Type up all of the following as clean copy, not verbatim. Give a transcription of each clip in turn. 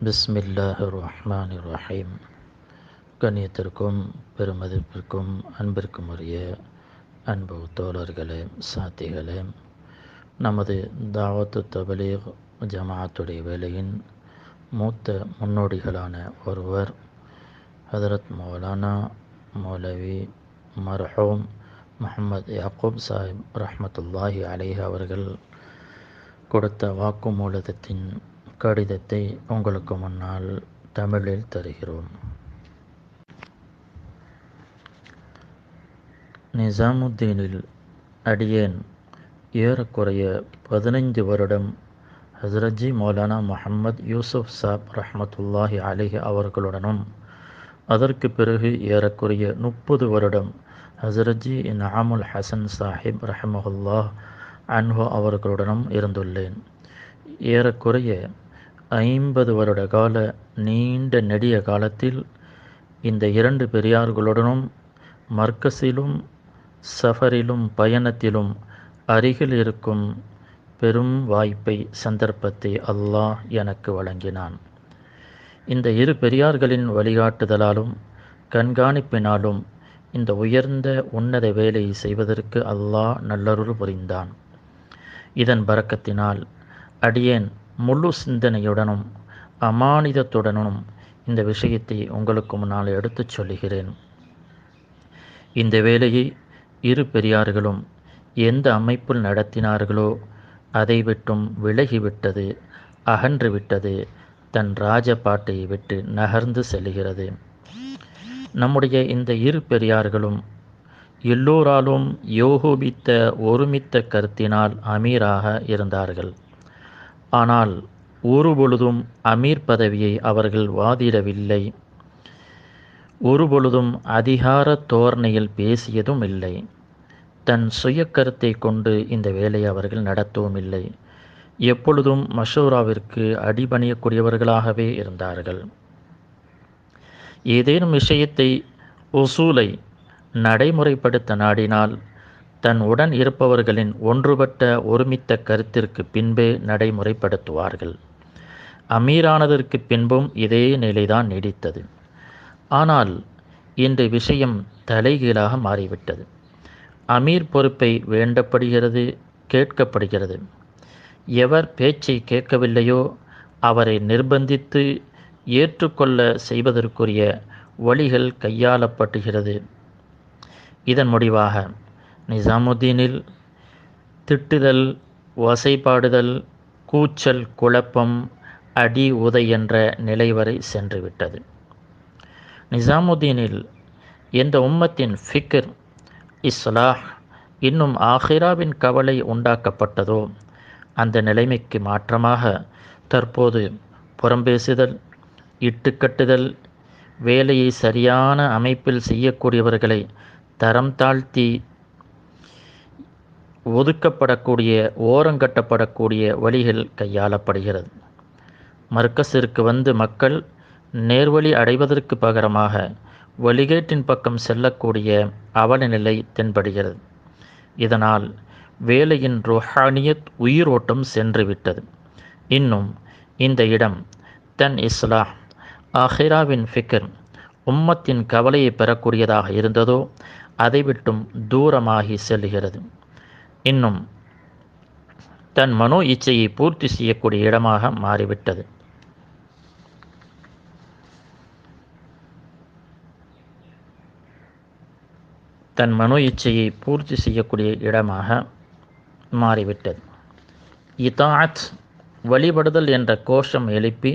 பிஸ்மில்லாஹிர் ரஹ்மானிர் ரஹீம். கண்ணியத்திற்கும் பெருமதிப்பிற்கும் அன்பிற்கும் உரிய அன்பு தோழர்களே, சாத்திகளே, நமது தாவத்து தபலீக் ஜமாஅத்துடைய வேலையின் மூத்த முன்னோடிகளான ஒருவர் ஹதரத் மௌலானா மௌலவி மர்ஹூம் முஹம்மது யாக்கூப் சாஹிப் ரஹ்மத்துல்லாஹி அலைஹி அவர்கள் கொடுத்த வாக்குமூலத்தின் கடிதத்தை உங்களுக்கு முன்னால் தமிழில் தருகிறோம். நிசாமுத்தீனில் அடியேன் ஏறக்குறைய 15 வருடம் ஹஸ்ரத்ஜி மௌலானா முஹம்மது யூசுப் சாப் ரஹ்மத்துல்லாஹி அலைஹி அவர்களுடனும், அதற்கு பிறகு ஏறக்குறைய 30 வருடம் ஹஸ்ரத்ஜி இன்ஆமுல் ஹசன் சாஹிப் ரஹ்மஹுல்லாஹ் அன்ஹு அவர்களுடனும் இருந்துள்ளேன். ஏறக்குறைய 50 வருட கால நீண்ட நெடிய காலத்தில் இந்த 2 பெரியார்களுடனும் மர்கஸிலும் சஃபரிலும் பயணத்திலும் அருகில் இருக்கும் பெரும் வாய்ப்பை சந்தர்ப்பத்தை அல்லாஹ் எனக்கு வழங்கினான். இந்த 2 பெரியார்களின் வழிகாட்டுதலாலும் கண்காணிப்பினாலும் இந்த உயர்ந்த உன்னத வேலையை செய்வதற்கு அல்லாஹ் நல்லருள் புரிந்தான். இதன் பரக்கத்தினால் அடியேன் முழு சிந்தனையுடனும் அமானிதத்துடனும் இந்த விஷயத்தை உங்களுக்கு முன்னால் எடுத்துச் சொல்லுகிறேன். இந்த வேலையை 2 பெரியார்களும் எந்த அமைப்பில் நடத்தினார்களோ அதை விட்டும் விலகிவிட்டது, அகன்றுவிட்டது, தன் ராஜபாட்டையை விட்டு நகர்ந்து செல்கிறது. நம்முடைய இந்த 2 பெரியார்களும் எல்லோராலும் யோகோபித்த ஒருமித்த கருத்தினால் அமீராக இருந்தார்கள். ஆனால் ஒருபொழுதும் அமீர் பதவியை அவர்கள் வாதிடவில்லை. ஒருபொழுதும் அதிகார தோரணையில் பேசியதும் இல்லை. தன் சுய கருத்தை கொண்டு இந்த வேலையை அவர்கள் நடத்தவும் இல்லை. எப்பொழுதும் மஷூராவிற்கு அடிபணியக்கூடியவர்களாகவே இருந்தார்கள். ஏதேனும் விஷயத்தை உசூலை நடைமுறைப்படுத்த நாடினால் தன் உடன் இருப்பவர்களின் ஒன்றுபட்ட ஒருமித்த கருத்திற்கு பின்பே நடைமுறைப்படுத்துவார்கள். அமீரானதற்கு பின்பும் இதே நிலைதான் நீடித்தது. ஆனால் இன்று விஷயம் தலைகீழாக மாறிவிட்டது. அமீர் பொறுப்பை வேண்டப்படுகிறது, கேட்கப்படுகிறது. எவர் பேச்சை கேட்கவில்லையோ அவரை நிர்பந்தித்து ஏற்றுக்கொள்ள செய்வதற்குரிய வழிகள் கையாளப்படுகிறது. இதன் முடிவாக நிசாமுத்தீனில் திட்டுதல், வசைபாடுதல், கூச்சல், குழப்பம், அடி உதை என்ற நிலை வரை சென்றுவிட்டது. நிசாமுத்தீனில் எந்த உம்மத்தின் ஃபிக்ர், இஸ்லாஹ், இன்னும் ஆஹிராவின் கவலை உண்டாக்கப்பட்டதோ அந்த நிலைமைக்கு மாற்றமாக தற்போது புறம்பேசுதல், இட்டுக்கட்டுதல், வேலையை சரியான அமைப்பில் செய்யக்கூடியவர்களை தரம் தாழ்த்தி ஒதுக்கப்படக்கூடிய, ஓரங்கட்டப்படக்கூடிய வழிகள் கையாளப்படுகிறது. மர்கஸிற்கு வந்து மக்கள் நேர்வழி அடைவதற்கு பகரமாக வழிகேட்டின் பக்கம் செல்லக்கூடிய அவல நிலை தென்படுகிறது. இதனால் வேலையின் ருஹானியத் உயிரோட்டம் சென்றுவிட்டது. இன்னும் இந்த இடம் தன் இஸ்லாஹ், ஆஹிராவின் ஃபிக்ர், உம்மத்தின் கவலையை பெறக்கூடியதாக இருந்ததோ அதை விட்டும் தூரமாகி செல்கிறது. இன்னும் தன் மனோ இச்சையை பூர்த்தி செய்யக்கூடிய இடமாக மாறிவிட்டது. தன் மனோ இச்சையை பூர்த்தி செய்யக்கூடிய இடமாக மாறிவிட்டது. இதாஅத், வழிபடுதல் என்ற கோஷம் எழுப்பி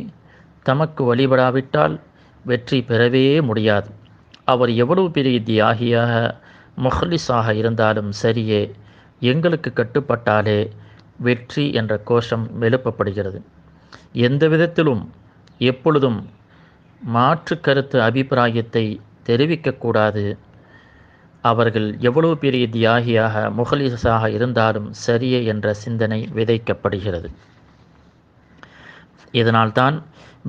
தமக்கு வழிபடாவிட்டால் வெற்றி பெறவே முடியாது. அவர் எவ்வளவு பெரிய தியாகியாக, முஹ்லிஸாக இருந்தாலும் சரியே, எங்களுக்கு கட்டுப்பட்டாலே வெற்றி என்ற கோஷம் எழுப்பப்படுகிறது. எந்த விதத்திலும் எப்பொழுதும் மாற்று கருத்து அபிப்பிராயத்தை தெரிவிக்கக்கூடாது. அவர்கள் எவ்வளவு பெரிய தியாகியாக, முஹ்லிஸாக இருந்தாலும் சரியே என்ற சிந்தனை விதைக்கப்படுகிறது. இதனால்தான்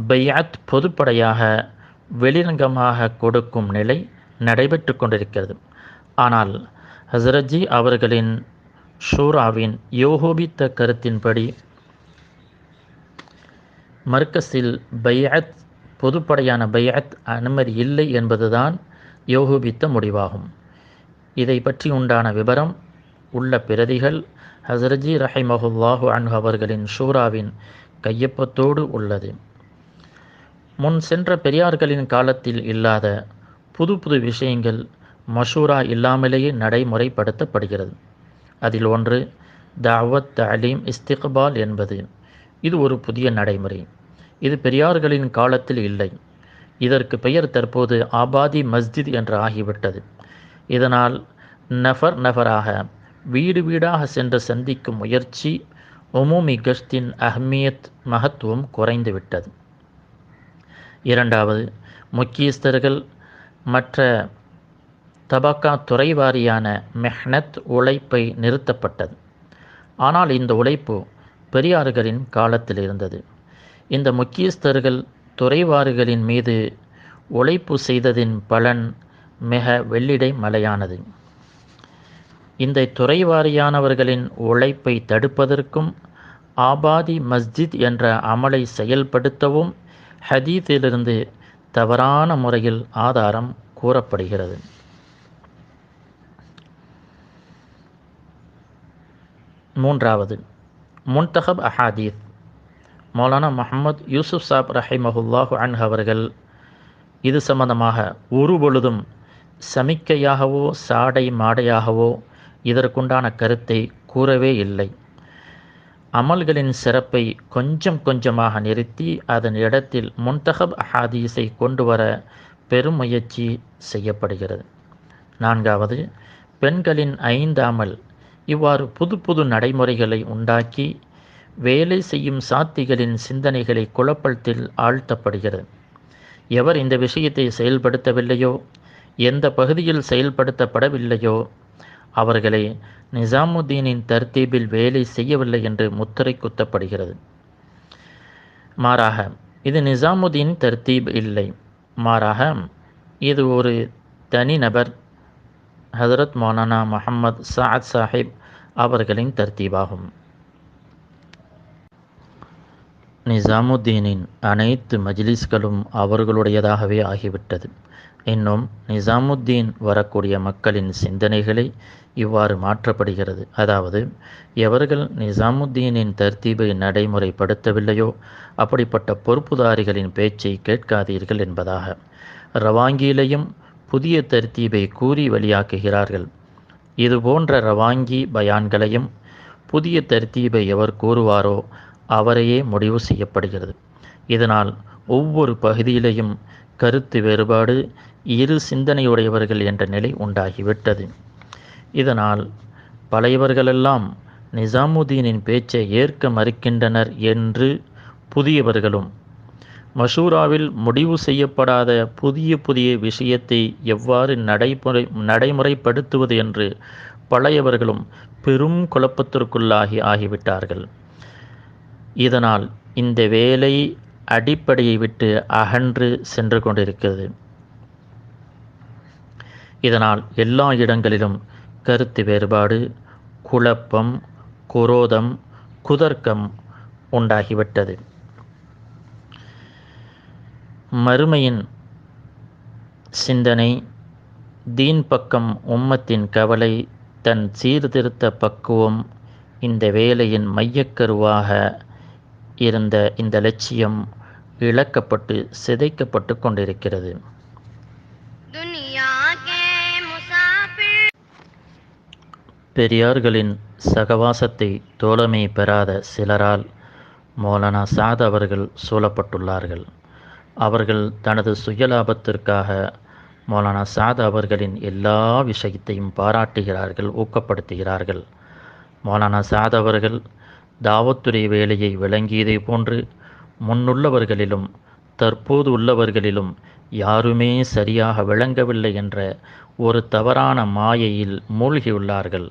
பைஅத் பொதுப்படையாக வெளிரங்கமாக கொடுக்கும் நிலை நடைபெற்று கொண்டிருக்கிறது. ஆனால் ஹஸ்ரத்ஜி அவர்களின் ஷூராவின் யோகோபித்த கருத்தின்படி மர்கஸில் பைஅத் பொதுப்படையான பைஅத் அனுமதி இல்லை என்பதுதான் யோகூபித்த முடிவாகும். இதை பற்றி உண்டான விபரம் உள்ள பிரதிகள் ஹஸ்ரஜி ரஹிமஹுல்லாஹு அன்ஹு அவர்களின் ஷூராவின் கையொப்பத்தோடு உள்ளது. முன் சென்ற பெரியார்களின் காலத்தில் இல்லாத புது புது விஷயங்கள் மஷூரா இல்லாமலேயே நடைமுறைப்படுத்தப்படுகிறது. அதில் ஒன்று தாவத் தலீம் இஸ்திக்பால் என்பது. இது ஒரு புதிய நடைமுறை. இது பெரியார்களின் காலத்தில் இல்லை. இதற்கு பெயர் தற்போது ஆபாதி மஸ்ஜித் என்று ஆகிவிட்டது. இதனால் நஃபராக வீடு வீடாக சென்று சந்திக்கும் முயற்சி உமூமி கஷ்தின் அஹ்மியத் மகத்துவம் குறைந்துவிட்டது. இரண்டாவது, முக்கியஸ்தர்கள் மற்ற தபக்கா துறைவாரியான மெஹ்னத் உழைப்பை நிறுத்தப்பட்டது. ஆனால் இந்த உழைப்பு பெரியார்களின் காலத்தில் இருந்தது. இந்த முக்கியஸ்தர்கள் துறைவாரிகளின் மீது உழைப்பு செய்ததின் பலன் மிக வெள்ளிடை மலையானது. இந்த துறைவாரியானவர்களின் உழைப்பை தடுப்பதற்கும் ஆபாதி மஸ்ஜித் என்ற அமலை செயல்படுத்தவும் ஹதீஸிலிருந்து தவறான முறையில் ஆதாரம் கூறப்படுகிறது. மூன்றாவது, முன்தகப் அஹாதீஸ். மௌலானா முஹம்மது யூசுப் சாப் ரஹிமஹுல்லாஹு அன்ஹு அவர்கள் இது சம்பந்தமாக ஒரு பொழுதும் சமிக்கையாகவோ சாடை மாடையாகவோ இதற்குண்டான கருத்தை கூறவே இல்லை. அமல்களின் சிறப்பை கொஞ்சம் கொஞ்சமாக நிறுத்தி அதன் இடத்தில் முன்தகப் அஹாதீஸை கொண்டு வர பெரும் முயற்சி செய்யப்படுகிறது. நான்காவது, பெண்களின் 5 அமல். இவ்வாறு புது புது நடைமுறைகளை உண்டாக்கி வேலை செய்யும் சாத்திகளின் சிந்தனைகளை குழப்பத்தில் ஆழ்த்தப்படுகிறது. எவர் இந்த விஷயத்தை செயல்படுத்தவில்லையோ, எந்த பகுதியில் செயல்படுத்தப்படவில்லையோ அவர்களை நிசாமுத்தீனின் தர்தீபில் வேலை செய்யவில்லை என்று முத்திரை குத்தப்படுகிறது. மாறாக இது நிசாமுத்தீன் தர்தீப் இல்லை. மாறாக இது ஒரு தனிநபர் ஹதரத் மௌலானா முஹம்மது சாத் சாஹிப் அவர்களின் தர்தீபாகும். நிசாமுத்தீனின் அனைத்து மஜ்லிஸ்களும் அவர்களுடையதாகவே ஆகிவிட்டது. இன்னும் நிசாமுத்தீன் வரக்கூடிய மக்களின் சிந்தனைகளை இவ்வாறு மாற்றப்படுகிறது. அதாவது, எவர்கள் நிசாமுத்தீனின் தர்தீபை நடைமுறைப்படுத்தவில்லையோ அப்படிப்பட்ட பொறுப்புதாரிகளின் பேச்சை கேட்காதீர்கள் என்பதாக ரவாங்கியிலையும் புதிய தர்தீபை கூறி வெளியாக்குகிறார்கள். இதுபோன்ற ரவாங்கி பயான்களையும் புதிய தர்தீபை எவர் கூறுவாரோ அவரையே முடிவு செய்யப்படுகிறது. இதனால் ஒவ்வொரு பகுதியிலையும் கருத்து வேறுபாடு, இரு சிந்தனையுடையவர்கள் என்ற நிலை உண்டாகிவிட்டது. இதனால் பழையவர்களெல்லாம் நிசாமுத்தீனின் பேச்சை ஏற்க மறுக்கின்றனர் என்று புதியவர்களும் மஷூராவில் முடிவு செய்யப்படாத புதிய புதிய விஷயத்தை எவ்வாறு நடைமுறைப்படுத்துவது என்று பழையவர்களும் பெரும் குழப்பத்திற்குள்ளாகி ஆகிவிட்டார்கள். இதனால் இந்த வேலை அடிப்படையை விட்டு அகன்று சென்று கொண்டிருக்கிறது. இதனால் எல்லா இடங்களிலும் கருத்து வேறுபாடு, குழப்பம், குரோதம், குதர்க்கம் உண்டாகிவிட்டது. மறுமையின் சிந்தனை, தீன் பக்கம் உம்மத்தின் கவலை, தன் சீர்திருத்த பக்குவம், இந்த வேலையின் மையக்கருவாக இருந்த இந்த லட்சியம் இழக்கப்பட்டு சிதைக்கப்பட்டு கொண்டிருக்கிறது. பெரியார்களின் சகவாசத்தை தோழமை பெறாத சிலரால் மௌலானா சாத் அவர்கள் சூழப்பட்டுள்ளார்கள். அவர்கள் தனது சுயலாபத்திற்காக மௌலானா சாத் அவர்களின் எல்லா விஷயத்தையும் பாராட்டுகிறார்கள், ஊக்கப்படுத்துகிறார்கள். மௌலானா சாத் அவர்கள் தாவத்துறை வேலையை விளங்கியதை போன்று முன்னுள்ளவர்களிலும் தற்போது உள்ளவர்களிலும் யாருமே சரியாக விளங்கவில்லை என்ற ஒரு தவறான மாயையில் மூழ்கியுள்ளார்கள்.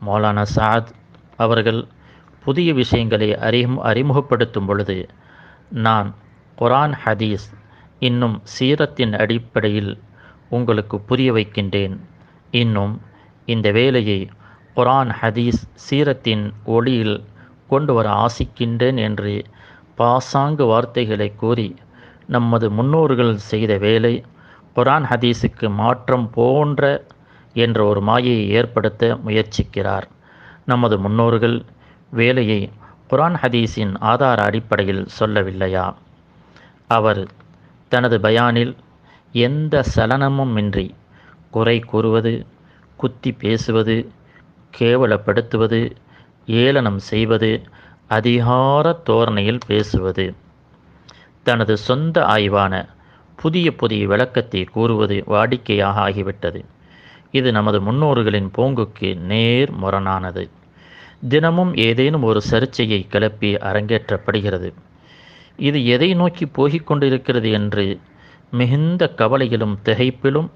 மௌலானா சாத் அவர்கள் புதிய விஷயங்களை அறிமுகப்படுத்தும் பொழுது, நான் குர்ஆன் ஹதீஸ் இன்னும் சீரத்தின் அடிப்படையில் உங்களுக்கு புரிய வைக்கின்றேன், இன்னும் இந்த வேலையை குர்ஆன் ஹதீஸ் சீரத்தின் ஒளியில் கொண்டு வர ஆசிக்கின்றேன் என்று பாசாங்கு வார்த்தைகளை கூறி நமது முன்னோர்கள் செய்த வேலை குர்ஆன் ஹதீஸுக்கு மாற்றம் போன்ற என்ற ஒரு மாயையை ஏற்படுத்த முயற்சிக்கிறார். நமது முன்னோர்கள் வேலையை குர்ஆன் ஹதீஸின் ஆதார அடிப்படையில் சொல்லவில்லையா? அவர் தனது பயானில் எந்த சலனமுமின்றி குறை கூறுவது, குத்தி பேசுவது, கேவலப்படுத்துவது, ஏளனம் செய்வது, அதிகார தோரணையில் பேசுவது, தனது சொந்த ஆய்வான புதிய புதிய விளக்கத்தை கூறுவது வாடிக்கையாக ஆகிவிட்டது. இது நமது முன்னோர்களின் போங்குக்கு நேர் முரணானது. தினமும் ஏதேனும் ஒரு சர்ச்சையை கிளப்பி அரங்கேற்றப்படுகிறது. இது எதை நோக்கி போகிக் கொண்டிருக்கிறது என்று மிகுந்த கவலையிலும் திகைப்பிலும்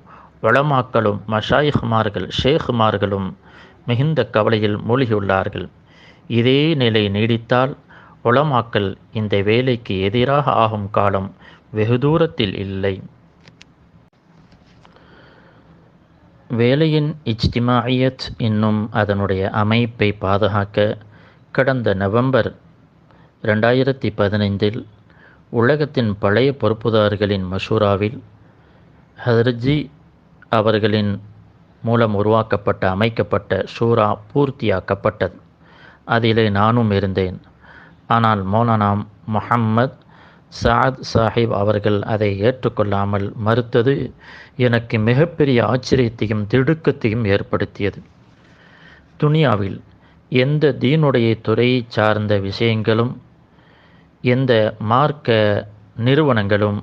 உலமாக்களும் மஷாயிஹ்மார்கள் ஷேகுமார்களும் மிகுந்த கவலையில் மூழ்கியுள்ளார்கள். இதே நிலை நீடித்தால் உலமாக்கள் இந்த வேலைக்கு எதிராக ஆகும் காலம் வெகு தூரத்தில் இல்லை. வேலையின் இஜ்திமாயியத் என்னும் அதனுடைய அமைப்பை பாதுகாக்க கடந்த நவம்பர் 2015 உலகத்தின் பழைய பொறுப்புதாரிகளின் மஷூராவில் ஹதர்ஜி அவர்களின் மூலம் உருவாக்கப்பட்ட அமைக்கப்பட்ட ஷூரா பூர்த்தியாக்கப்பட்டது. அதிலே நானும் இருந்தேன். ஆனால் மௌலானா முஹம்மத் சாத் சாஹிப் அவர்கள் அதை ஏற்றுக்கொள்ளாமல் மறுத்தது எனக்கு மிகப்பெரிய ஆச்சரியத்தையும் திடுக்கத்தையும் ஏற்படுத்தியது. துனியாவில் எந்த தீனுடைய துறையை சார்ந்த விஷயங்களும் எந்த மார்க்க நிறுவனங்களும்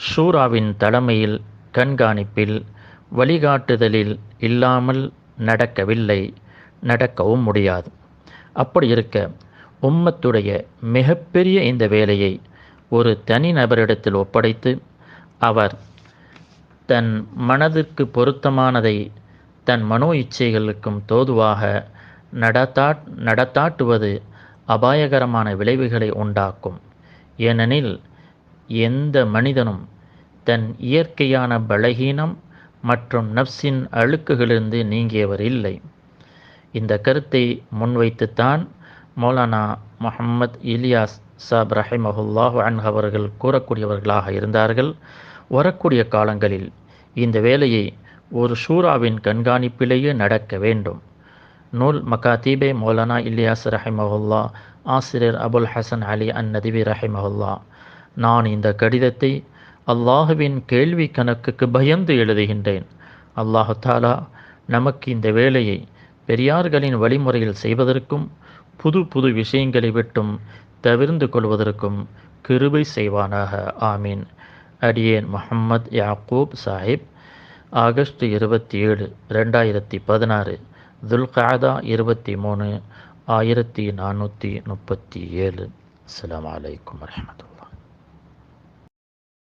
ஷூராவின் தலைமையில் கண்காணிப்பில் வழிகாட்டுதலில் இல்லாமல் நடக்கவில்லை, நடக்கவும் முடியாது. அப்படி இருக்க உம்மத்துடைய மிகப்பெரிய இந்த வேலையை ஒரு தனி நபரிடத்தில் ஒப்படைத்து அவர் தன் மனதிற்கு பொருத்தமானதை தன் மனோ இச்சைகளுக்கும் தோதுவாக நடத்தாட்டுவது அபாயகரமான விளைவுகளை உண்டாக்கும். ஏனெனில் எந்த மனிதனும் தன் இயற்கையான பலகீனம் மற்றும் நப்சின் அழுக்குகளிலிருந்து நீங்கியவர் இல்லை. இந்த கருத்தை முன்வைத்துத்தான் மௌலானா முஹம்மத் இலியாஸ் சாப் ரஹிமஹுல்லாஹு அன்ஹு அவர்கள் கூறக்கூடியவர்களாக இருந்தார்கள். வரக்கூடிய காலங்களில் இந்த வேலையை ஒரு ஷூராவின் கண்காணிப்பிலேயே நடக்க வேண்டும். நூல் மகாதீபே மௌலானா இலியாஸ் ரஹிமஹுல்லா, ஆசிரியர் அபுல் ஹசன் அலி அந்நதிவி ரஹிமஹுல்லா. நான் இந்த கடிதத்தை அல்லாஹுவின் கேள்வி கணக்குக்கு பயந்து எழுதுகின்றேன். அல்லாஹு தாலா நமக்கு இந்த வேலையை பெரியார்களின் வழிமுறையில் செய்வதற்கும் புது புது விஷயங்களை விட்டும் தவிர்ந்து கொள்வதற்கும் கிருபை செய்வானாக. ஆமீன். அடியேன் முஹம்மத் யாக்கூப் சாஹிப், ஆகஸ்ட் 27, 2016, துல்காதா 23, 1437. அஸ்ஸலாமு அலைக்கும் வரஹ்மத்துல்லாஹி.